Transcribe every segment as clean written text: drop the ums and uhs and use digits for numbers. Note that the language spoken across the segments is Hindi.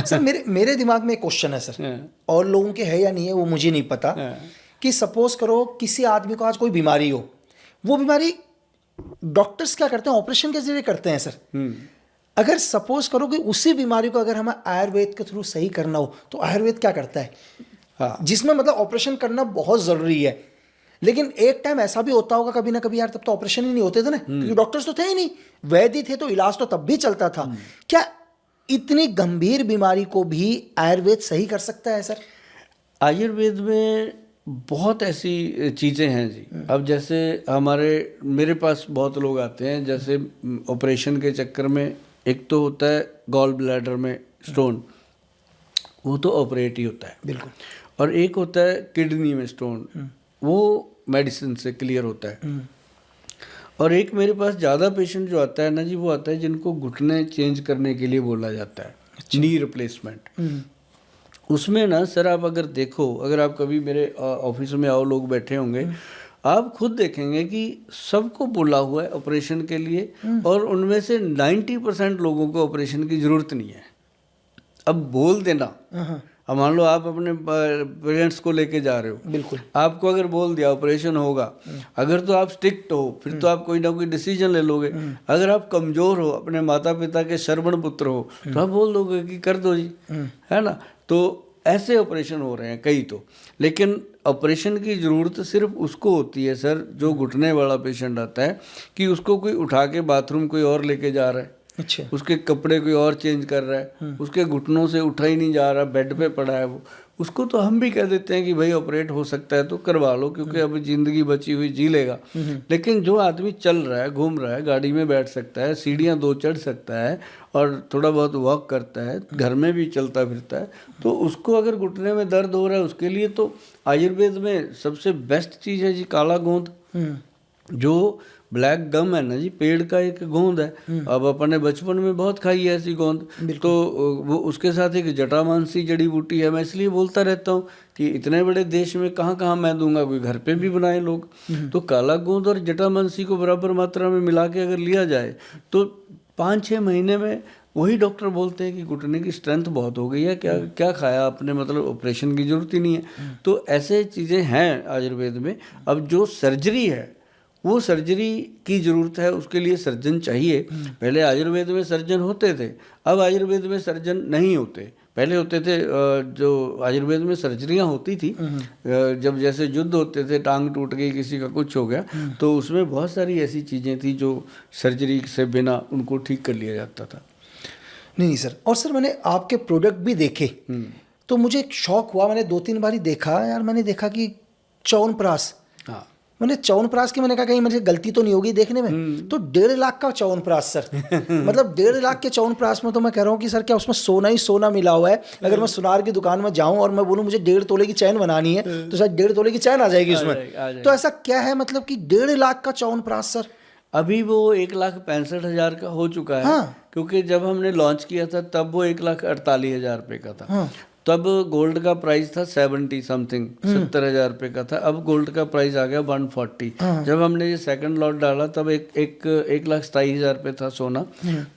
सर मेरे मेरे दिमाग में एक क्वेश्चन है सर, और लोगों के है या नहीं है वो मुझे नहीं पता, कि सपोज करो किसी आदमी को आज कोई बीमारी हो, वो बीमारी डॉक्टर्स क्या करते हैं, ऑपरेशन के जरिए करते हैं सर। अगर सपोज करो कि उसी बीमारी को अगर हमें आयुर्वेद के थ्रू सही करना हो, तो आयुर्वेद क्या करता है? हाँ, जिसमें मतलब ऑपरेशन करना बहुत ज़रूरी है, लेकिन एक टाइम ऐसा भी होता होगा कभी ना कभी यार, तब तो ऑपरेशन ही नहीं होते थे ना, क्योंकि डॉक्टर्स तो थे ही नहीं, वैद्य थे, तो इलाज तो तब भी चलता था। क्या इतनी गंभीर बीमारी को भी आयुर्वेद सही कर सकता है सर? आयुर्वेद में बहुत ऐसी चीज़ें हैं जी। अब जैसे मेरे पास बहुत लोग आते हैं, जैसे ऑपरेशन के चक्कर में, एक तो होता है गॉल ब्लैडर में स्टोन, वो तो ऑपरेट ही होता है बिल्कुल, और एक होता है किडनी में स्टोन, वो मेडिसिन से क्लियर होता है। और एक मेरे पास ज़्यादा पेशेंट जो आता है ना जी, वो आता है जिनको घुटने चेंज करने के लिए बोला जाता है, नी रिप्लेसमेंट। उसमें ना सर आप अगर देखो, अगर आप कभी मेरे ऑफिस में आओ, लोग बैठे होंगे, आप खुद देखेंगे कि सबको बोला हुआ है ऑपरेशन के लिए, और उनमें से 90% लोगों को ऑपरेशन की ज़रूरत नहीं है। अब बोल देना, अब मान लो आप अपने पेरेंट्स को लेके जा रहे हो, बिल्कुल, आपको अगर बोल दिया ऑपरेशन होगा, अगर तो आप स्ट्रिक्ट हो, फिर तो आप कोई ना कोई डिसीजन ले लोगे। अगर आप कमज़ोर हो, अपने माता पिता के श्रवण पुत्र हो, तो आप बोल दोगे कि कर दो जी, है ना। तो ऐसे ऑपरेशन हो रहे हैं कई तो, लेकिन ऑपरेशन की ज़रूरत सिर्फ उसको होती है सर, जो घुटने वाला पेशेंट आता है, कि उसको कोई उठा के बाथरूम कोई और लेके जा रहा है, अच्छा, उसके कपड़े कोई और चेंज कर रहा है, उसके घुटनों से उठा ही नहीं जा रहा, बेड पे पड़ा है वो, उसको तो हम भी कह देते हैं कि भाई ऑपरेट हो सकता है तो करवा लो, क्योंकि अब ज़िंदगी बची हुई जी लेगा। लेकिन जो आदमी चल रहा है, घूम रहा है, गाड़ी में बैठ सकता है, सीढ़ियाँ 2 चढ़ सकता है, और थोड़ा बहुत वॉक करता है, घर में भी चलता फिरता है, तो उसको अगर घुटने में दर्द हो रहा है, उसके लिए तो आयुर्वेद में सबसे बेस्ट चीज़ है जी काला गोंद। जो ब्लैक गम है ना जी, पेड़ का एक गोंद है। अब अपने बचपन में बहुत खाई है ऐसी गोंद, तो वो उसके साथ एक जटामांसी जड़ी बूटी है। मैं इसलिए बोलता रहता हूँ कि इतने बड़े देश में कहाँ कहाँ मैं दूंगा, कोई घर पे भी बनाए लोग। तो काला गोंद और जटामांसी को बराबर मात्रा में मिला के अगर लिया जाए, तो 5-6 महीने में वही डॉक्टर बोलते हैं कि घुटने की स्ट्रेंथ बहुत हो गई है, क्या क्या खाया आपने, मतलब ऑपरेशन की जरूरत ही नहीं है। तो ऐसे चीज़ें हैं आयुर्वेद में। अब जो सर्जरी है, वो सर्जरी की ज़रूरत है, उसके लिए सर्जन चाहिए। पहले आयुर्वेद में सर्जन होते थे, अब आयुर्वेद में सर्जन नहीं होते। पहले होते थे, जो आयुर्वेद में सर्जरियाँ होती थी, जब जैसे युद्ध होते थे, टांग टूट गई, किसी का कुछ हो गया, तो उसमें बहुत सारी ऐसी चीज़ें थी जो सर्जरी से बिना उनको ठीक कर लिया जाता था। नहीं सर, और सर मैंने आपके प्रोडक्ट भी देखे, तो मुझे एक शौक हुआ, मैंने 2-3 बार ही देखा यार, मैंने देखा कि च्यवनप्राश, हाँ, मैंने च्यवनप्राश की, मैंने कहा कहीं मुझे गलती तो नहीं होगी देखने में, तो 1.5 लाख का च्यवनप्राश सर। मतलब 1.5 लाख के च्यवनप्राश में तो मैं कह रहा हूँ कि सर क्या उसमें सोना ही सोना मिला हुआ है? अगर मैं सुनार की दुकान में जाऊँ और मैं बोलूँ मुझे 1.5 तोले की चैन बनानी है, तो सर 1.5 तोले की चैन आ जाएगी उसमें। तो ऐसा क्या है मतलब कि 1.5 लाख का च्यवनप्राश सर? अभी वो 1,65,000 का हो चुका है। हाँ, क्योंकि जब हमने लॉन्च किया था तब वो 1,48,000 रुपये का था। हाँ। तब गोल्ड का प्राइस था 70 समथिंग, 70,000 रुपये का था। अब गोल्ड का प्राइस आ गया 140। हाँ। जब हमने ये सेकंड लॉट डाला तब 1,27,000 रुपये था सोना।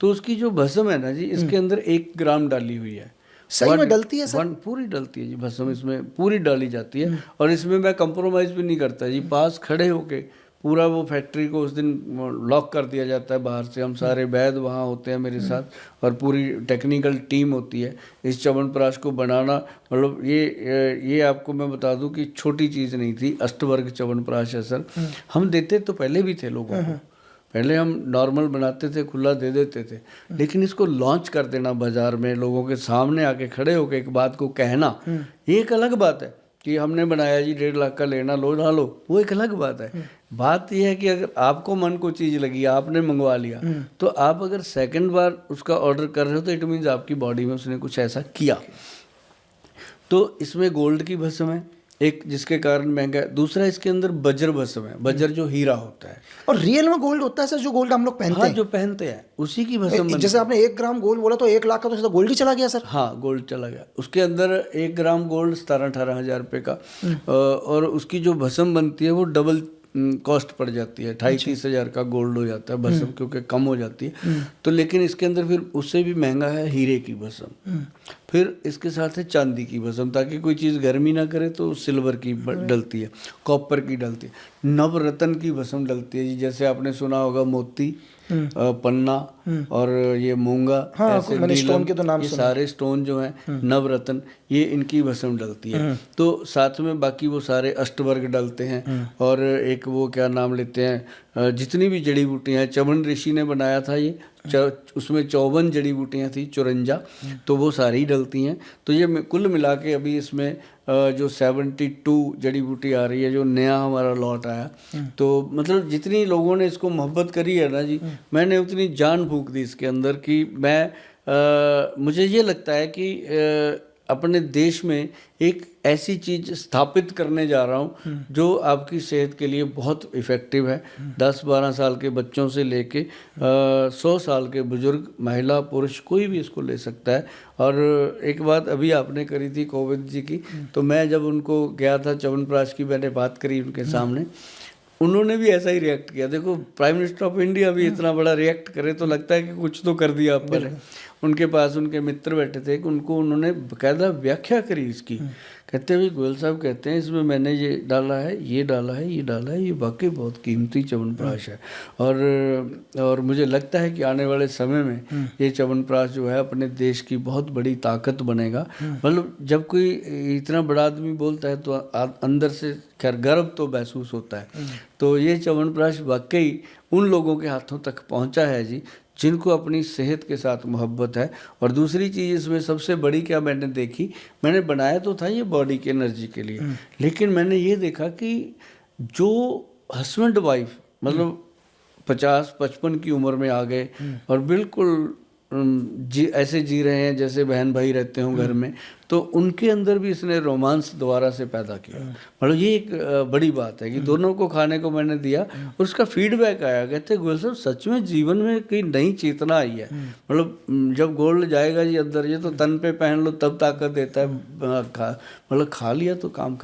तो उसकी जो भस्म है ना जी, इसके अंदर 1 ग्राम डाली हुई है। सही में डलती है सर? पूरी डलती है जी भस्म, इसमें पूरी डाली जाती है। और इसमें मैं कंप्रोमाइज़ भी नहीं करता जी, पास खड़े होके पूरा वो फैक्ट्री को उस दिन लॉक कर दिया जाता है बाहर से। हम सारे वैद्य वहाँ होते हैं मेरे साथ, और पूरी टेक्निकल टीम होती है। इस च्यवनप्राश को बनाना, मतलब ये आपको मैं बता दूं कि छोटी चीज़ नहीं थी। अष्टवर्ग च्यवनप्राश है सर। हम देते तो पहले भी थे लोगों को, पहले हम नॉर्मल बनाते थे, खुला दे देते थे, लेकिन इसको लॉन्च कर देना बाजार में, लोगों के सामने आके खड़े होकर एक बात को कहना, ये एक अलग बात है। कि हमने बनाया जी 1.5 लाख का, लेना लो ना लो, वो एक अलग बात है। बात यह है कि अगर आपको मन को चीज़ लगी, आपने मंगवा लिया, तो आप अगर सेकंड बार उसका ऑर्डर कर रहे हो तो इट मीन्स आपकी बॉडी में उसने कुछ ऐसा किया। तो इसमें गोल्ड की भस्म है एक, जिसके कारण महंगा है। दूसरा इसके अंदर वज्र भस्म है, वज्र जो हीरा होता है। और रियल में गोल्ड होता है सर, जो गोल्ड हम लोग पहनते हैं? जो पहनते हैं उसी की भस्म। जैसे आपने 1 ग्राम गोल्ड बोला तो 1 लाख का तो सीधा गोल्ड ही चला गया सर? हाँ, गोल्ड चला गया। उसके अंदर 1 ग्राम गोल्ड 17-18 हज़ार रुपये का, और उसकी जो भस्म बनती है वो डबल कॉस्ट पड़ जाती है, 28-30 हज़ार का गोल्ड हो जाता है भस्म, क्योंकि कम हो जाती है। तो लेकिन इसके अंदर फिर उससे भी महंगा है हीरे की भस्म, फिर इसके साथ है चांदी की भस्म, ताकि कोई चीज़ गर्मी ना करे तो सिल्वर की डलती है, कॉपर की डलती है, नवरत्न की भस्म डलती है जी। जैसे आपने सुना होगा मोती, पन्ना और ये मूंगा, ऐसे मैंने स्टोन के तो नाम ये सारे स्टोन जो हैं नवरत्न, ये इनकी भस्म डलती है। तो साथ में बाकी वो सारे अष्टवर्ग डलते हैं, और एक वो क्या नाम लेते हैं, जितनी भी जड़ी बूटियाँ हैं, चवन ऋषि ने बनाया था ये, उसमें 54 जड़ी बूटियाँ थी, 54, तो वो सारी डलती हैं। तो ये कुल मिला के अभी इसमें जो 72 जड़ी बूटी आ रही है, जो नया हमारा लॉट आया, तो मतलब जितनी लोगों ने इसको मोहब्बत करी है ना जी, मैंने उतनी जान फूंक दी इसके अंदर कि मैं मुझे ये लगता है कि अपने देश में एक ऐसी चीज़ स्थापित करने जा रहा हूँ जो आपकी सेहत के लिए बहुत इफ़ेक्टिव है। 10-12 साल के बच्चों से लेके 100 साल के बुजुर्ग, महिला, पुरुष, कोई भी इसको ले सकता है। और एक बात अभी आपने करी थी कोविंद जी की, तो मैं जब उनको गया था च्यवनप्राश की, मैंने बात करी उनके सामने, उन्होंने भी ऐसा ही रिएक्ट किया। देखो, प्राइम मिनिस्टर ऑफ इंडिया भी इतना बड़ा रिएक्ट करे तो लगता है कि कुछ तो कर दिया आप पर। उनके पास उनके मित्र बैठे थे, उनको उन्होंने बाकायदा व्याख्या करी इसकी। कहते हुए गोयल साहब कहते हैं इसमें मैंने ये डाला है, ये डाला है, ये डाला है, ये वाकई बहुत कीमती च्यवनप्राश है। और मुझे लगता है कि आने वाले समय में ये च्यवनप्राश जो है अपने देश की बहुत बड़ी ताकत बनेगा। मतलब जब कोई इतना बड़ा आदमी बोलता है तो अंदर से खैर गर्व तो महसूस होता है। तो ये च्यवनप्राश वाकई उन लोगों के हाथों तक पहुंचा है जी, जिनको अपनी सेहत के साथ मोहब्बत है। और दूसरी चीज़ इसमें सबसे बड़ी क्या मैंने देखी, मैंने बनाया तो था ये बॉडी की एनर्जी के लिए, लेकिन मैंने ये देखा कि जो हस्बैंड वाइफ मतलब 50-55 की उम्र में आ गए और बिल्कुल ऐसे जी रहे हैं जैसे बहन भाई रहते हों घर में, तो उनके अंदर भी इसने रोमांस दोबारा से पैदा किया। मतलब ये एक बड़ी बात है कि दोनों को खाने को मैंने दिया और उसका फीडबैक आया। कहते गोल्ड साहब सच में जीवन में कई नई चेतना आई है। मतलब जब गोल्ड जाएगा जी अंदर, ये तो तन पे पहन लो तब ताकत देता है, मतलब खा लिया तो काम